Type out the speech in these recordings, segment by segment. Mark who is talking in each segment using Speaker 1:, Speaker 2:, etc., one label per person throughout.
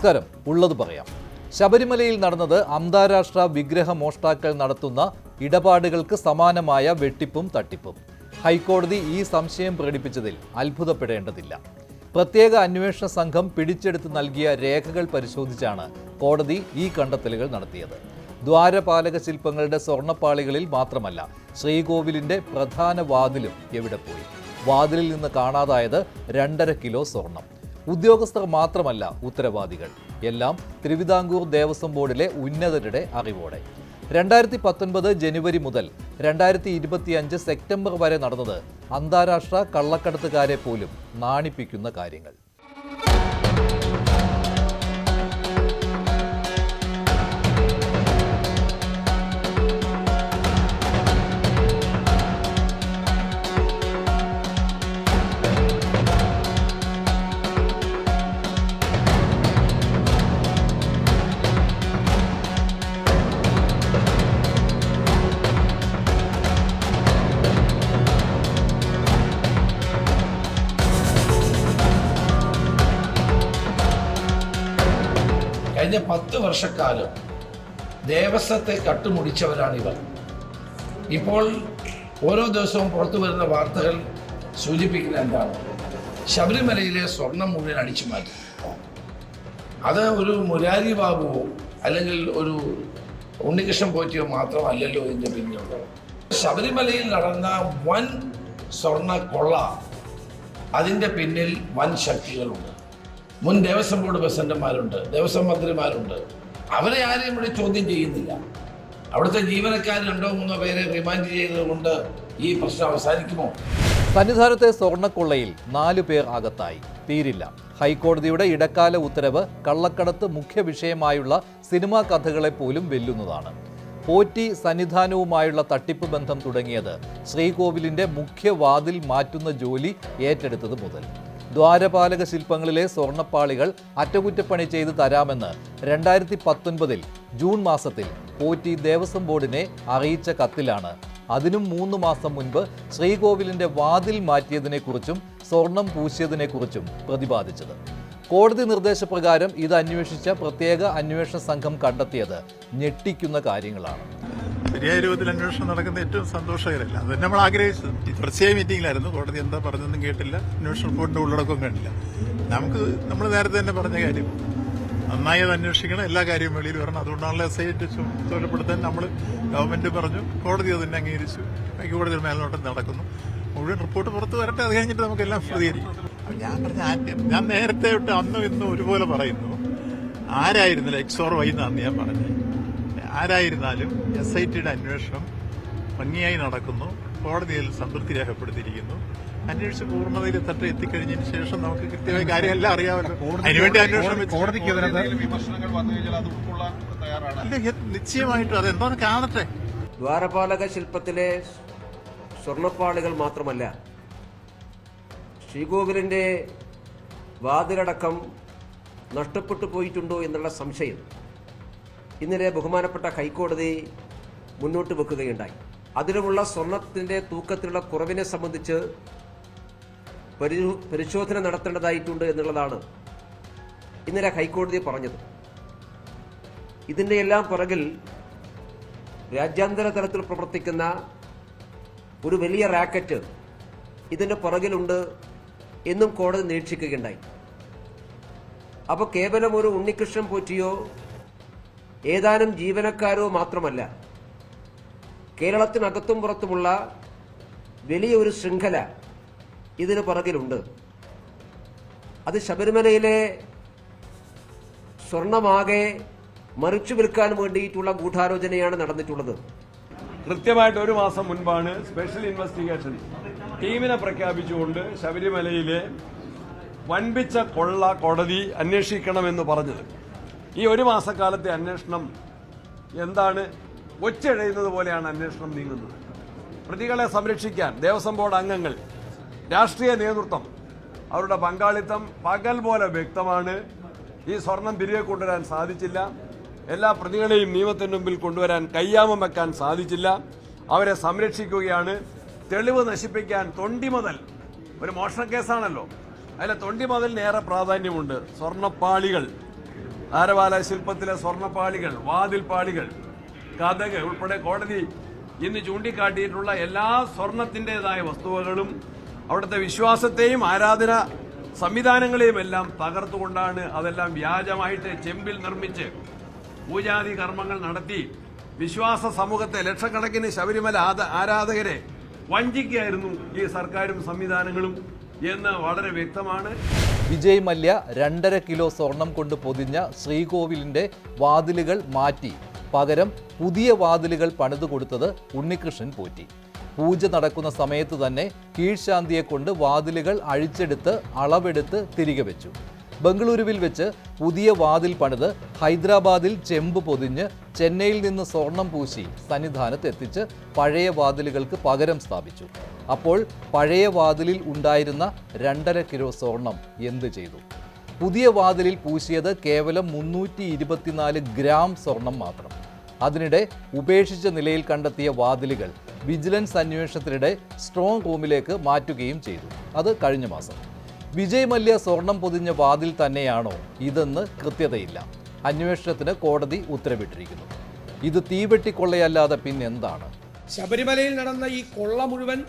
Speaker 1: നമസ്കാരം. ഉള്ളത് പറയാം. ശബരിമലയിൽ നടന്നത് അന്താരാഷ്ട്ര വിഗ്രഹ മോഷ്ടാക്കൾ നടത്തുന്ന ഇടപാടുകൾക്ക് സമാനമായ വെട്ടിപ്പും തട്ടിപ്പും. ഹൈക്കോടതി ഈ സംശയം പ്രകടിപ്പിച്ചതിൽ അത്ഭുതപ്പെടേണ്ടതില്ല. പ്രത്യേക അന്വേഷണ സംഘം പിടിച്ചെടുത്ത് നൽകിയ രേഖകൾ പരിശോധിച്ചാണ് കോടതി ഈ കണ്ടെത്തലുകൾ നടത്തിയത്. ദ്വാരപാലക ശില്പങ്ങളുടെ സ്വർണ്ണപ്പാളികളിൽ മാത്രമല്ല, ശ്രീകോവിലിന്റെ പ്രധാന വാതിലും എവിടെ പോയി? വാതിലിൽ നിന്ന് കാണാതായത് 2.5 കിലോ സ്വർണം. ഉദ്യോഗസ്ഥർ മാത്രമല്ല ഉത്തരവാദികൾ. എല്ലാം തിരുവിതാംകൂർ ദേവസ്വം ബോർഡിലെ ഉന്നതരുടെ അറിവോടെ. 2019 ജനുവരി മുതൽ 2025 സെപ്റ്റംബർ വരെ നടന്നത് അന്താരാഷ്ട്ര കള്ളക്കടത്തുകാരെ പോലും നാണിപ്പിക്കുന്ന കാര്യങ്ങൾ.
Speaker 2: കഴിഞ്ഞ 10 വർഷക്കാലം ദേവസ്വത്തെ കട്ടുമുടിച്ചവരാണിവർ. ഇപ്പോൾ ഓരോ ദിവസവും പുറത്തു വരുന്ന വാർത്തകൾ സൂചിപ്പിക്കുന്ന എന്താണ്? ശബരിമലയിലെ സ്വർണം മുഴുവൻ അടിച്ചു മാറ്റി. അത് ഒരു മുരാരി ബാബുവോ അല്ലെങ്കിൽ ഒരു ഉണ്ണികൃഷ്ണൻ പോറ്റിയോ മാത്രമല്ലല്ലോ ഇതിൻ്റെ പിന്നിലുള്ളത്. ശബരിമലയിൽ നടന്ന വൻ സ്വർണ്ണ കൊള്ള, അതിൻ്റെ പിന്നിൽ വൻ ശക്തികളുണ്ട്. മുൻ ദേവസ്വം ബോർഡ് പ്രസിഡന്റുമാരുണ്ട്, ദേവസ്വം മന്ത്രിമാരുണ്ട്. അവരെ ആരെയും ഇവിടെ ചോദ്യം ചെയ്യുന്നില്ല. അവിടുത്തെ ജീവനക്കാർ 2-3 പേരെ റിമാൻഡ് ചെയ്തതുകൊണ്ട് ഈ പ്രശ്നം അവസാനിക്കുമോ?
Speaker 1: സന്നിധാനത്തെ സ്വർണ്ണക്കൊള്ളയിൽ 4 പേർ അകത്തായി. തീരില്ല. ഹൈക്കോടതിയുടെ ഇടക്കാല ഉത്തരവ് കള്ളക്കടത്ത് മുഖ്യ വിഷയമായുള്ള സിനിമാ കഥകളെ പോലും വെല്ലുന്നതാണ്. പോറ്റി സന്നിധാനവുമായുള്ള തട്ടിപ്പ് ബന്ധം തുടങ്ങിയത് ശ്രീകോവിലിന്റെ മുഖ്യ വാതിൽ മാറ്റുന്ന ജോലി ഏറ്റെടുത്തത് മുതൽ. ദ്വാരപാലക ശില്പങ്ങളിലെ സ്വർണ്ണപ്പാളികൾ അറ്റകുറ്റപ്പണി ചെയ്ത് തരാമെന്ന് 2019 ജൂൺ മാസത്തിൽ പോറ്റി ദേവസ്വം ബോർഡിനെ അറിയിച്ച കത്തിലാണ് അതിനും 3 മാസം മുൻപ് ശ്രീകോവിലിന്റെ വാതിൽ മാറ്റിയതിനെക്കുറിച്ചും സ്വർണം പൂശിയതിനെക്കുറിച്ചും പ്രതിപാദിച്ചത്. കോടതി നിർദ്ദേശപ്രകാരം ഇത് അന്വേഷിച്ച പ്രത്യേക അന്വേഷണ സംഘം കണ്ടെത്തിയത് ഞെട്ടിക്കുന്ന കാര്യങ്ങളാണ്.
Speaker 3: ശരിയായ രൂപത്തിൽ അന്വേഷണം നടക്കുന്ന ഏറ്റവും സന്തോഷകരമല്ല. അത് നമ്മൾ ആഗ്രഹിച്ചത്. തുടർച്ചയായ മീറ്റിംഗിലായിരുന്നു. കോടതി എന്താ പറഞ്ഞൊന്നും കേട്ടില്ല. അന്വേഷണ റിപ്പോർട്ടിന്റെ ഉള്ളടക്കം കണ്ടില്ല. നമ്മൾ നേരത്തെ തന്നെ പറഞ്ഞ കാര്യം, നന്നായി അത് അന്വേഷിക്കണം, എല്ലാ കാര്യവും വെളിയിൽ വരണം. അതുകൊണ്ടാണല്ലോ SIT ചുമതലപ്പെടുത്താൻ നമ്മൾ ഗവൺമെന്റ് പറഞ്ഞു. കോടതി അതിനെ അംഗീകരിച്ചു. ഹൈക്കോടതിയുടെ മേൽനോട്ടം നടക്കുന്നു. മുഴുവൻ റിപ്പോർട്ട് പുറത്ത് വരട്ടെ. അത് കഴിഞ്ഞിട്ട് നമുക്കെല്ലാം പ്രതികരിക്കും. ഞാൻ നേരത്തെ തൊട്ട് അന്നും ഇന്നും ഒരുപോലെ പറയുന്നു. ആരായിരുന്നില്ല XOR എന്നാണ് ഞാൻ പറഞ്ഞത്. ആരായിരുന്നാലും SITയുടെ അന്വേഷണം ഭംഗിയായി നടക്കുന്നു. കോടതിയിൽ സംതൃപ്തി രേഖപ്പെടുത്തിയിരിക്കുന്നു. അന്വേഷിച്ച് പൂർണ്ണതയിൽ എത്തിക്കഴിഞ്ഞതിന് ശേഷം നമുക്ക് കൃത്യമായ കാര്യമെല്ലാം അറിയാമല്ലോ. അതിനുവേണ്ടി അന്വേഷണം നിശ്ചയമായിട്ടും അതെന്താന്ന് കാണട്ടെ.
Speaker 4: ദ്വാരപാലക ശില്പത്തിലെ സ്വർണ്ണപ്പാളികൾ മാത്രമല്ല, ശ്രീകോവിലിന്റെ വാതിലടക്കം നഷ്ടപ്പെട്ടു പോയിട്ടുണ്ടോ എന്നുള്ള സംശയം ഇന്നലെ ബഹുമാനപ്പെട്ട ഹൈക്കോടതി മുന്നോട്ട് വെക്കുകയുണ്ടായി. അതിലുമുള്ള സ്വർണത്തിന്റെ തൂക്കത്തിലുള്ള കുറവിനെ സംബന്ധിച്ച് പരിശോധന നടത്തേണ്ടതായിട്ടുണ്ട് എന്നുള്ളതാണ് ഇന്നലെ ഹൈക്കോടതി പറഞ്ഞത്. ഇതിന്റെ എല്ലാം പുറകിൽ രാജ്യാന്തര തലത്തിൽ പ്രവർത്തിക്കുന്ന ഒരു വലിയ റാക്കറ്റ് ഇതിന്റെ പുറകിലുണ്ട് എന്നും കോടതി നിരീക്ഷിക്കുകയുണ്ടായി. അപ്പോൾ കേവലം ഒരു ഉണ്ണികൃഷ്ണൻ പോറ്റിയോ ഏതാനും ജീവനക്കാരോ മാത്രമല്ല, കേരളത്തിനകത്തും പുറത്തുമുള്ള വലിയ ഒരു ശൃംഖല ഇതിന് പുറകിലുണ്ട്. അത് ശബരിമലയിലെ സ്വർണമാകെ മറിച്ചു വിൽക്കാൻ വേണ്ടിയിട്ടുള്ള ഗൂഢാലോചനയാണ് നടന്നിട്ടുള്ളത്.
Speaker 5: കൃത്യമായിട്ട് 1 മാസം മുൻപാണ് സ്പെഷ്യൽ ഇൻവെസ്റ്റിഗേഷൻ ടീമിനെ പ്രഖ്യാപിച്ചുകൊണ്ട് ശബരിമലയിലെ വൻപിച്ച കൊള്ള കോടതി അന്വേഷിക്കണമെന്ന് പറഞ്ഞത്. ഈ 1 മാസക്കാലത്തെ അന്വേഷണം എന്താണ്? ഒച്ചഴയുന്നത് പോലെയാണ് അന്വേഷണം നീങ്ങുന്നത്. പ്രതികളെ സംരക്ഷിക്കാൻ ദേവസ്വം ബോർഡ് അംഗങ്ങൾ, രാഷ്ട്രീയ നേതൃത്വം, അവരുടെ പങ്കാളിത്തം പകൽ പോലെ വ്യക്തമാണ്. ഈ സ്വർണം തിരികെ കൊണ്ടുവരാൻ സാധിച്ചില്ല. എല്ലാ പ്രതികളെയും നിയമത്തിന് മുമ്പിൽ കൊണ്ടുവരാൻ കയ്യാമം വെക്കാൻ സാധിച്ചില്ല. അവരെ സംരക്ഷിക്കുകയാണ്. തെളിവ് നശിപ്പിക്കാൻ തൊണ്ടി മുതൽ, ഒരു മോഷണ കേസാണല്ലോ, അതിലെ തൊണ്ടി മുതലിനേറെ പ്രാധാന്യമുണ്ട്. സ്വർണ്ണപ്പാളികൾ ദ്വാരപാല ശില്പത്തിലെ സ്വർണ്ണപ്പാളികൾ, വാതിൽപ്പാളികൾ, കതക് ഉൾപ്പെടെ കോടതി ഇന്ന് ചൂണ്ടിക്കാട്ടിയിട്ടുള്ള എല്ലാ സ്വർണത്തിൻ്റെതായ വസ്തുവകളും അവിടുത്തെ വിശ്വാസത്തെയും ആരാധന സംവിധാനങ്ങളെയും എല്ലാം തകർത്തുകൊണ്ടാണ് അതെല്ലാം വ്യാജമായിട്ട് ചെമ്പിൽ നിർമ്മിച്ച് പൂജാതി കർമ്മങ്ങൾ നടത്തി വിശ്വാസ സമൂഹത്തെ ലക്ഷക്കണക്കിന് ശബരിമല ആരാധകരെ വഞ്ചിക്കുകയായിരുന്നു ഈ സർക്കാരും സംവിധാനങ്ങളും എന്ന് വളരെ വ്യക്തമാണ്.
Speaker 1: വിജയ് മല്യ 2.5 കിലോ സ്വർണം കൊണ്ട് പൊതിഞ്ഞ ശ്രീകോവിലിന്റെ വാതിലുകൾ മാറ്റി പകരം പുതിയ വാതിലുകൾ പണിതു കൊടുത്തത് ഉണ്ണികൃഷ്ണൻ പോറ്റി. പൂജ നടക്കുന്ന സമയത്ത് തന്നെ കീഴ്ശാന്തിയെ കൊണ്ട് വാതിലുകൾ അഴിച്ചെടുത്ത് അളവെടുത്ത് തിരികെ വെച്ചു. ബംഗളൂരുവിൽ വെച്ച് പുതിയ വാതിൽ പണിത് ഹൈദരാബാദിൽ ചെമ്പ് പൊതിഞ്ഞ് ചെന്നൈയിൽ നിന്ന് സ്വർണം പൂശി സന്നിധാനത്ത് എത്തിച്ച് പഴയ വാതിലുകൾക്ക് പകരം സ്ഥാപിച്ചു. അപ്പോൾ പഴയ വാതിലിൽ ഉണ്ടായിരുന്ന 2.5 കിലോ സ്വർണം എന്ത് ചെയ്തു? പുതിയ വാതിലിൽ പൂശിയത് കേവലം 324 ഗ്രാം സ്വർണം മാത്രം. അതിനിടെ ഉപേക്ഷിച്ച നിലയിൽ കണ്ടെത്തിയ വാതിലുകൾ വിജിലൻസ് അന്വേഷണത്തിനിടെ സ്ട്രോങ് റൂമിലേക്ക് മാറ്റുകയും ചെയ്തു. അത് കഴിഞ്ഞ മാസം. വിജയ് മല്യ സ്വർണം പൊതിഞ്ഞ വാതിൽ തന്നെയാണോ ഇതെന്ന് കൃത്യതയില്ല. അന്വേഷണത്തിന് കോടതി ഉത്തരവിട്ടിരിക്കുന്നു. ഇത് തീവെട്ടിക്കൊള്ളയല്ലാതെ പിന്നെന്താണ്?
Speaker 6: ശബരിമലയിൽ നടന്ന ഈ കൊള്ള മുഴുവൻ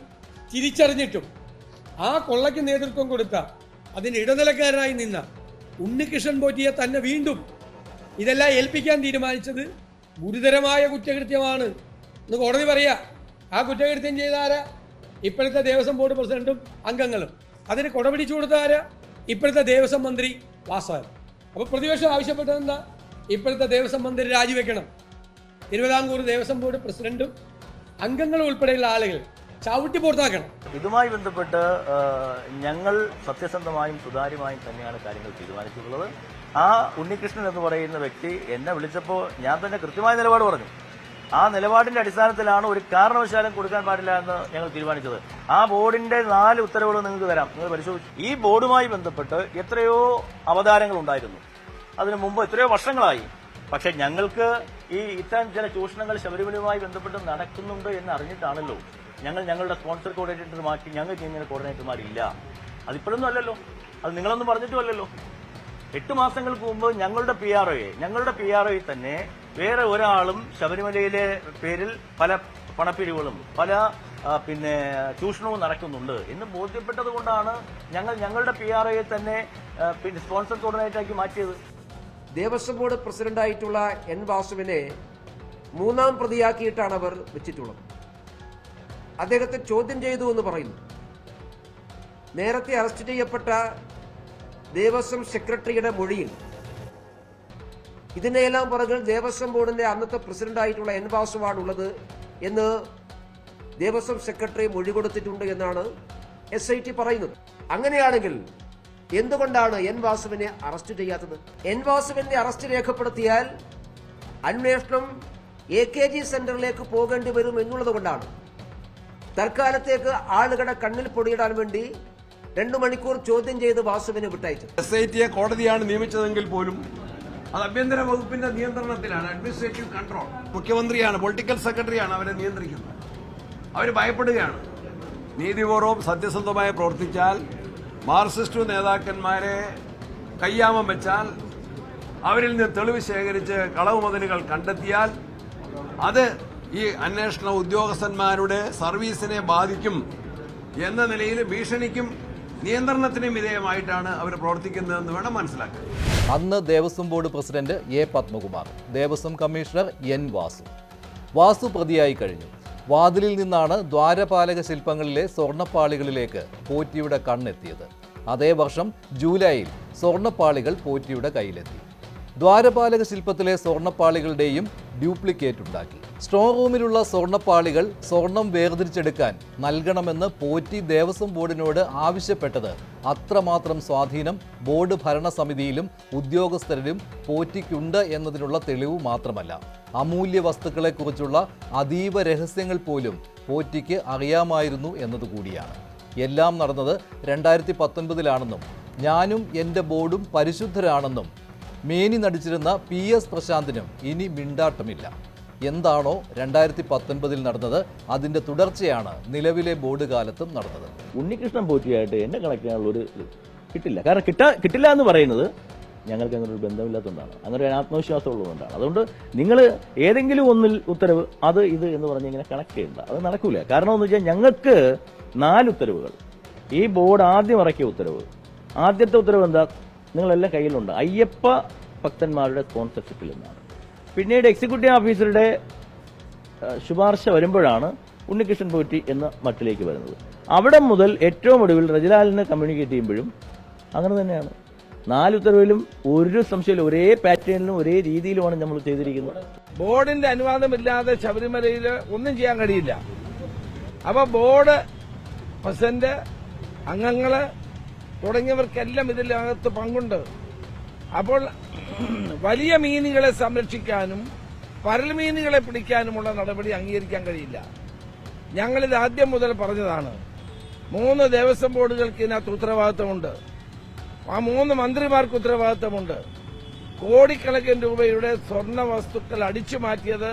Speaker 6: തിരിച്ചറിഞ്ഞിട്ടും ആ കൊള്ളയ്ക്ക് നേതൃത്വം കൊടുത്ത അതിന് ഇടനിലക്കാരനായി നിന്ന ഉണ്ണികൃഷ്ണൻ പോറ്റിയെ തന്നെ വീണ്ടും ഇതെല്ലാം ഏൽപ്പിക്കാൻ തീരുമാനിച്ചത് ഗുരുതരമായ കുറ്റകൃത്യമാണ് എന്ന് കോടതി പറയാ. ആ കുറ്റകൃത്യം ചെയ്ത ആരാ? ഇപ്പോഴത്തെ ദേവസ്വം ബോർഡ് പ്രസിഡന്റും അംഗങ്ങളും. അതിന് കൊടപിടിച്ചു കൊടുത്ത ആരാ? ഇപ്പോഴത്തെ ദേവസ്വം മന്ത്രി വാസവൻ. അപ്പോൾ പ്രതിപക്ഷം ആവശ്യപ്പെട്ടത് എന്താ? ഇപ്പോഴത്തെ ദേവസ്വം മന്ത്രി രാജിവെക്കണം. തിരുവിതാംകൂർ ദേവസ്വം ബോർഡ് പ്രസിഡന്റും അംഗങ്ങളും ഉൾപ്പെടെയുള്ള ആളുകൾ ചവിട്ടി പുറത്താക്കണം.
Speaker 7: ഇതുമായി ബന്ധപ്പെട്ട് ഞങ്ങൾ സത്യസന്ധമായും സുതാര്യമായും തന്നെയാണ് കാര്യങ്ങൾ തീരുമാനിച്ചിട്ടുള്ളത്. ആ ഉണ്ണികൃഷ്ണൻ എന്ന് പറയുന്ന വ്യക്തി എന്നെ വിളിച്ചപ്പോൾ ഞാൻ തന്നെ കൃത്യമായ നിലപാട് പറഞ്ഞു. ആ നിലപാടിന്റെ അടിസ്ഥാനത്തിലാണ് ഒരു കാരണവശാലും കൊടുക്കാൻ പാടില്ല എന്ന് ഞങ്ങൾ തീരുമാനിച്ചത്. ആ ബോർഡിന്റെ 4 ഉത്തരവുകൾ നിങ്ങൾക്ക് തരാം, നിങ്ങൾ പരിശോധിച്ചു. ഈ ബോർഡുമായി ബന്ധപ്പെട്ട് എത്രയോ അവതാരങ്ങൾ ഉണ്ടായിരുന്നു, അതിനു മുമ്പ് എത്രയോ വർഷങ്ങളായി. പക്ഷെ ഞങ്ങൾക്ക് ഈ ഇത്തരം ചില ചൂഷണങ്ങൾ ശബരിമലയുമായി ബന്ധപ്പെട്ട് നടക്കുന്നുണ്ട് എന്ന് അറിഞ്ഞിട്ടാണല്ലോ ഞങ്ങളുടെ സ്പോൺസർ കോർഡിനേറ്റർമാർക്ക് ഞങ്ങൾക്ക് ഇങ്ങനെ കോർഡിനേറ്റർമാരില്ല. അതിപ്പോഴൊന്നും അല്ലല്ലോ, അത് നിങ്ങളൊന്നും പറഞ്ഞിട്ടുമല്ലല്ലോ. 8 മാസങ്ങൾക്ക് മുമ്പ് ഞങ്ങളുടെ പി ആർ ഒ തന്നെ വേറെ ഒരാളും ശബരിമലയിലെ പേരിൽ പല പണപ്പിരിവുകളും പല ചൂഷണവും നടക്കുന്നുണ്ട് എന്ന് ബോധ്യപ്പെട്ടത് കൊണ്ടാണ് ഞങ്ങളുടെ പി ആർ ഒയെ തന്നെ സ്പോൺസർ കോർഡിനേറ്ററാക്കി മാറ്റിയത്.
Speaker 4: ദേവസ്വം ബോർഡ് പ്രസിഡന്റായിട്ടുള്ള എൻ വാസുവിനെ 3ാം പ്രതിയാക്കിയിട്ടാണ് അവർ വെച്ചിട്ടുള്ളത്. അദ്ദേഹത്തെ ചോദ്യം ചെയ്തു എന്ന് പറയുന്നു. നേരത്തെ അറസ്റ്റ് ചെയ്യപ്പെട്ട ദേവസ്വം സെക്രട്ടറിയുടെ മൊഴിയിൽ ഇതിനെല്ലാം പുറകിൽ ദേവസ്വം ബോർഡിന്റെ അന്നത്തെ പ്രസിഡന്റായിട്ടുള്ള എൻ വാസുവാണുള്ളത് എന്ന് ദേവസ്വം സെക്രട്ടറി മൊഴി കൊടുത്തിട്ടുണ്ട് എന്നാണ് SIT പറയുന്നത്. അങ്ങനെയാണെങ്കിൽ എന്തുകൊണ്ടാണ് എൻ വാസുവിനെ അറസ്റ്റ് ചെയ്യാത്തത്? എൻ വാസുവിന്റെ അറസ്റ്റ് രേഖപ്പെടുത്തിയാൽ അന്വേഷണം AKG സെന്ററിലേക്ക് പോകേണ്ടി വരും എന്നുള്ളത് കൊണ്ടാണ് തൽക്കാലത്തേക്ക് ആളുകളുടെ കണ്ണിൽ പൊടിയിടാൻ വേണ്ടി 2 മണിക്കൂർ ചോദ്യം ചെയ്ത് വാസുവിനെ വിട്ടയച്ചത്.
Speaker 5: SITയെ കോടതിയാണ് നിയമിച്ചതെങ്കിൽ പോലും അത് ആഭ്യന്തര വകുപ്പിന്റെ നിയന്ത്രണത്തിലാണ്. അഡ്മിനിസ്ട്രേറ്റീവ് കൺട്രോൾ മുഖ്യമന്ത്രിയാണ്, പൊളിറ്റിക്കൽ സെക്രട്ടറിയാണ് അവരെ നിയന്ത്രിക്കുന്നത്. അവർ ഭയപ്പെടുകയാണ്. നീതിപൂർവ്വം സത്യസന്ധമായി പ്രവർത്തിച്ചാൽ, മാർക്സിസ്റ്റ് നേതാക്കന്മാരെ കയ്യാമം വെച്ചാൽ, അവരിൽ നിന്ന് തെളിവ് ശേഖരിച്ച് കളവ് മുതലുകൾ കണ്ടെത്തിയാൽ അത് ഈ അന്വേഷണ ഉദ്യോഗസ്ഥന്മാരുടെ സർവീസിനെ ബാധിക്കും എന്ന നിലയിൽ ഭീഷണിക്കും നിയന്ത്രണത്തിനും വിധേയമായിട്ടാണ് അവർ പ്രവർത്തിക്കുന്നതെന്ന് വേണം മനസ്സിലാക്കാൻ.
Speaker 1: അന്ന് Devaswom board president A. Padmakumar, Devaswom commissioner N. Vasu പ്രതിയായി കഴിഞ്ഞു. വാതിലിൽ നിന്നാണ് ദ്വാരപാലക ശില്പങ്ങളിലെ സ്വർണ്ണപ്പാളികളിലേക്ക് പോറ്റിയുടെ കണ്ണെത്തിയത്. അതേ വർഷം ജൂലൈയിൽ സ്വർണ്ണപ്പാളികൾ പോറ്റിയുടെ കയ്യിലെത്തി. ദ്വാരപാലക ശില്പത്തിലെ സ്വർണ്ണപ്പാളികളുടെയും ഡ്യൂപ്ലിക്കേറ്റ് ഉണ്ടാക്കി. സ്ട്രോങ് റൂമിലുള്ള സ്വർണ്ണപ്പാളികൾ സ്വർണം വേർതിരിച്ചെടുക്കാൻ നൽകണമെന്ന് പോറ്റി ദേവസ്വം ബോർഡിനോട് ആവശ്യപ്പെട്ടത് അത്രമാത്രം സ്വാധീനം ബോർഡ് ഭരണസമിതിയിലും ഉദ്യോഗസ്ഥരിലും പോറ്റിക്കുണ്ട് എന്നതിനുള്ള തെളിവ് മാത്രമല്ല, അമൂല്യ വസ്തുക്കളെക്കുറിച്ചുള്ള അതീവ രഹസ്യങ്ങൾ പോലും പോറ്റിക്ക് അറിയാമായിരുന്നു എന്നതുകൂടിയാണ്. എല്ലാം നടന്നത് 2019-ലാണെന്നും ഞാനും എൻ്റെ ബോർഡും പരിശുദ്ധരാണെന്നും മേനി നടിച്ചിരുന്ന PS പ്രശാന്തിനും ഇനി മിണ്ടാട്ടമില്ല. എന്താണോ 2019-ൽ നടന്നത് അതിൻ്റെ തുടർച്ചയാണ് നിലവിലെ ബോർഡ് കാലത്തും നടന്നത്.
Speaker 7: ഉണ്ണികൃഷ്ണൻ പോറ്റിയായിട്ട് എന്നെ കണക്ട് ചെയ്യാനുള്ള ഒരു കിട്ടില്ല. കാരണം കിട്ടില്ല എന്ന് പറയുന്നത് ഞങ്ങൾക്ക് അങ്ങനെ ഒരു ബന്ധമില്ലാത്തതുകൊണ്ടാണ്, അങ്ങനെ ഒരു ആത്മവിശ്വാസം ഉള്ളതുകൊണ്ടാണ്. അതുകൊണ്ട് നിങ്ങൾ ഏതെങ്കിലും ഒന്നിൽ ഉത്തരവ് അത് ഇത് എന്ന് പറഞ്ഞ് ഇങ്ങനെ കണക്ട് ചെയ്യണ്ട, അത് നടക്കൂല. കാരണം എന്ന് വെച്ചാൽ ഞങ്ങൾക്ക് 4 ഉത്തരവുകൾ, ഈ ബോർഡ് ആദ്യം ഇറക്കിയ ഉത്തരവ്, ആദ്യത്തെ ഉത്തരവ് എന്താ, നിങ്ങളെല്ലാം കയ്യിലുണ്ട്, അയ്യപ്പ ഭക്തന്മാരുടെ സ്പോൺസർഷിപ്പിൽ നിന്നാണ്. പിന്നീട് എക്സിക്യൂട്ടീവ് ഓഫീസറുടെ ശുപാർശ വരുമ്പോഴാണ് ഉണ്ണികൃഷ്ണൻ പോറ്റി എന്ന മട്ടിലേക്ക് വരുന്നത്. അവിടെ മുതൽ ഏറ്റവും ഒടുവിൽ റജിലാലിനെ കമ്മ്യൂണിക്കേറ്റ് ചെയ്യുമ്പോഴും അങ്ങനെ തന്നെയാണ്. 4 ഉത്തരവിലും ഒരു സംശയമില്ല, ഒരേ പാറ്റേണിലും ഒരേ രീതിയിലുമാണ് നമ്മൾ ചെയ്തിരിക്കുന്നത്.
Speaker 2: ബോർഡിന്റെ അനുവാദമില്ലാതെ ശബരിമലയിൽ ഒന്നും ചെയ്യാൻ കഴിയില്ല. അപ്പൊ ബോർഡ് പ്രസിഡന്റ്, അംഗങ്ങള് തുടങ്ങിയവർക്കെല്ലാം ഇതിനകത്ത് പങ്കുണ്ട്. അപ്പോൾ വലിയ മീനുകളെ സംരക്ഷിക്കാനും പരൽമീനുകളെ പിടിക്കാനുമുള്ള നടപടി അംഗീകരിക്കാൻ കഴിയില്ല. ഞങ്ങളിത് ആദ്യം മുതൽ പറഞ്ഞതാണ്. 3 ദേവസ്വം ബോർഡുകൾക്ക് ഇതിനകത്ത് ഉത്തരവാദിത്തമുണ്ട്, ആ 3 മന്ത്രിമാർക്ക് ഉത്തരവാദിത്തമുണ്ട്. കോടിക്കണക്കിന് രൂപയുടെ സ്വർണ്ണ വസ്തുക്കൾ അടിച്ചു മാറ്റിയത്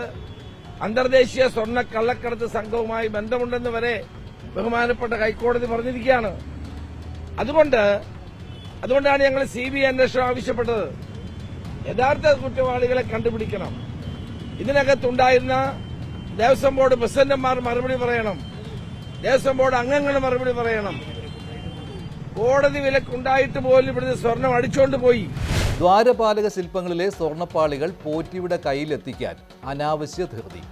Speaker 2: അന്തർദേശീയ സ്വർണ്ണ കള്ളക്കടത്ത് സംഘവുമായി ബന്ധമുണ്ടെന്ന് വരെ ബഹുമാനപ്പെട്ട ഹൈക്കോടതി പറഞ്ഞിരിക്കുകയാണ്. അതുകൊണ്ടാണ് ഞങ്ങൾ CBI അന്വേഷണം ആവശ്യപ്പെട്ടത്. യഥാർത്ഥ കുറ്റവാളികളെ കണ്ടുപിടിക്കണം. ഇതിനകത്തുണ്ടായിരുന്ന ദേവസ്വം ബോർഡ് പ്രസിഡന്റുമാർ മറുപടി പറയണം, ദേവസ്വം ബോർഡ് അംഗങ്ങൾ മറുപടി പറയണം. കോടതി വിലക്കുണ്ടായിട്ട് പോലും ഇവിടുന്ന് സ്വർണം അടിച്ചുകൊണ്ട് പോയി.
Speaker 1: ദ്വാരപാലക ശില്പങ്ങളിലെ സ്വർണ്ണപ്പാളികൾ പോറ്റിയുടെ കയ്യിലെത്തിക്കാൻ അനാവശ്യ ധൃതി,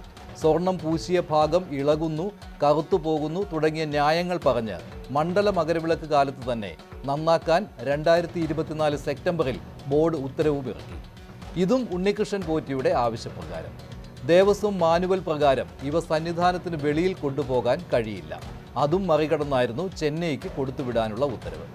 Speaker 1: സ്വർണം പൂശിയ ഭാഗം ഇളകുന്നു, കറുത്തുപോകുന്നു തുടങ്ങിയ ന്യായങ്ങൾ പറഞ്ഞ് മണ്ഡല മകരവിളക്ക് കാലത്ത് തന്നെ നന്നാക്കാൻ 2024 സെപ്റ്റംബറിൽ ബോർഡ് ഉത്തരവ് ഇറക്കി. ഇതും ഉണ്ണികൃഷ്ണൻ പോറ്റിയുടെ ആവശ്യപ്രകാരം. ദേവസ്വം മാനുവൽ പ്രകാരം ഇവ സന്നിധാനത്തിന് വെളിയിൽ കൊണ്ടുപോകാൻ കഴിയില്ല. അതും മറികടന്നായിരുന്നു ചെന്നൈക്ക് കൊടുത്തുവിടാനുള്ള ഉത്തരവ്.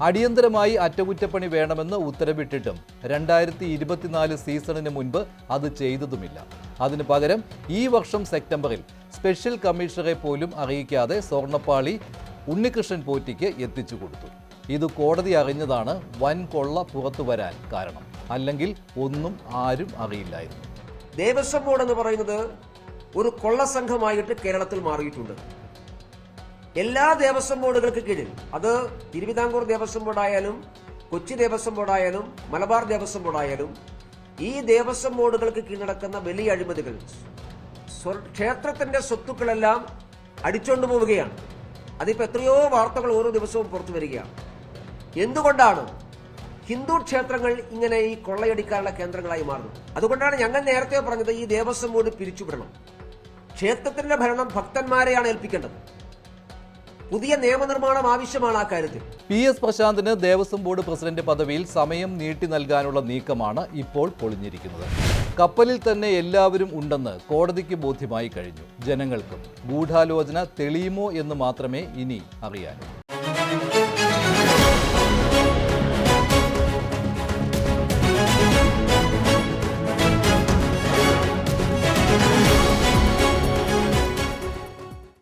Speaker 1: അടിയന്തരമായി അറ്റകുറ്റപ്പണി വേണമെന്ന് ഉത്തരവിട്ടിട്ടും 2024 സീസണിന് മുൻപ് അത് ചെയ്തതുമില്ല. അതിനു പകരം ഈ വർഷം സെപ്റ്റംബറിൽ സ്പെഷ്യൽ കമ്മീഷണറെ പോലും അറിയിക്കാതെ സ്വർണ്ണപ്പാളി ഉണ്ണികൃഷ്ണൻ പോറ്റിക്ക് എത്തിച്ചു കൊടുത്തു. ഇത് കോടതി അറിഞ്ഞതാണ് വൻ കൊള്ള പുറത്തു വരാൻ കാരണം. അല്ലെങ്കിൽ ഒന്നും ആരും അറിയില്ലായിരുന്നു.
Speaker 4: ദേവസ്വം ബോർഡ് എന്ന് പറയുന്നത് ഒരു കൊള്ളസംഘമായിട്ട് കേരളത്തിൽ മാറിയിട്ടുണ്ട്. എല്ലാ ദേവസ്വം ബോർഡുകൾക്ക് കീഴിൽ, അത് തിരുവിതാംകൂർ ദേവസ്വം ബോർഡായാലും കൊച്ചി ദേവസ്വം ബോർഡായാലും മലബാർ ദേവസ്വം ബോർഡായാലും, ഈ ദേവസ്വം ബോർഡുകൾക്ക് കീഴടക്കുന്ന വലിയ അഴിമതികൾ, ക്ഷേത്രത്തിന്റെ സ്വത്തുക്കളെല്ലാം അടിച്ചുകൊണ്ടു പോവുകയാണ്. അതിപ്പോ എത്രയോ വാർത്തകൾ ഓരോ ദിവസവും പുറത്തു വരികയാണ്. എന്തുകൊണ്ടാണ് ഹിന്ദു ക്ഷേത്രങ്ങൾ ഇങ്ങനെ ഈ കൊള്ളയടിക്കാനുള്ള കേന്ദ്രങ്ങളായി മാറുന്നത്? അതുകൊണ്ടാണ് ഞങ്ങൾ നേരത്തെ പറഞ്ഞത് ഈ ദേവസ്വം ബോർഡ് പിരിച്ചുവിടണം. ക്ഷേത്രത്തിന്റെ ഭരണം ഭക്തന്മാരെയാണ് ഏൽപ്പിക്കേണ്ടത്. പുതിയ നിയമനിർമ്മാണം ആവശ്യമാണ് ആ കാര്യത്തിൽ.
Speaker 1: PS പ്രശാന്തിന് ദേവസ്വം ബോർഡ് പ്രസിഡന്റ് പദവിയിൽ സമയം നീട്ടി നൽകാനുള്ള നീക്കമാണ് ഇപ്പോൾ പൊളിഞ്ഞിരിക്കുന്നത്. കപ്പലിൽ തന്നെ എല്ലാവരും ഉണ്ടെന്ന് കോടതിക്ക് ബോധ്യമായി കഴിഞ്ഞു. ജനങ്ങൾക്കും ഗൂഢാലോചന തെളിയുമോ എന്ന് മാത്രമേ ഇനി അറിയാനൂ.